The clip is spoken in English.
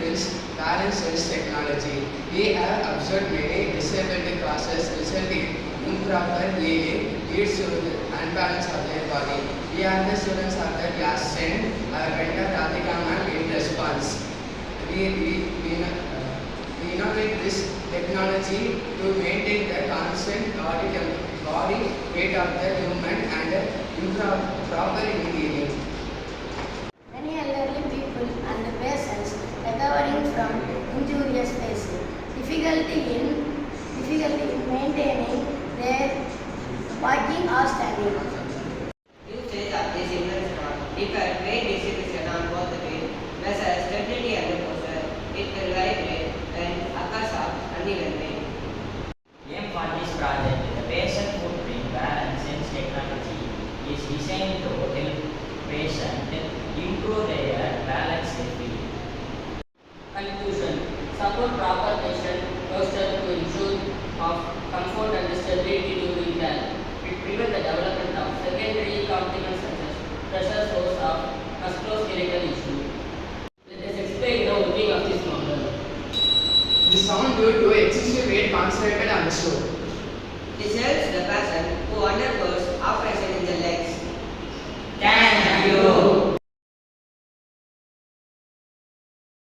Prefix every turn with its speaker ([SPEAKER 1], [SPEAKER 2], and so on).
[SPEAKER 1] builds balanced sense technology. We have observed many disability causes resulting in improper AA leads to the unbalance of their body. We are the students of the class 10. Our vendor Radhika ma'am in response. We innovate this technology to maintain the constant body weight of the human and proper ingredient.
[SPEAKER 2] Many elderly people and patients recovering from injurious face, difficulty in maintaining their walking or standing.
[SPEAKER 3] Usage of this invention differ great distribution on both the feet, measures stability and posture, it can vibrate and occurs of uneven weight.
[SPEAKER 4] Aim for this project, the patient footprint balance sense technology is designed to help patient improve their balance safely.
[SPEAKER 5] Conclusion. Support proper patient posture to ensure of comfort and stability during care. It prevents the development of secondary complications such as pressure source of musculoskeletal issue. Let us explain the working of this model.
[SPEAKER 1] The sound due to excessive weight concentrated on the show.
[SPEAKER 3] This helps the person who under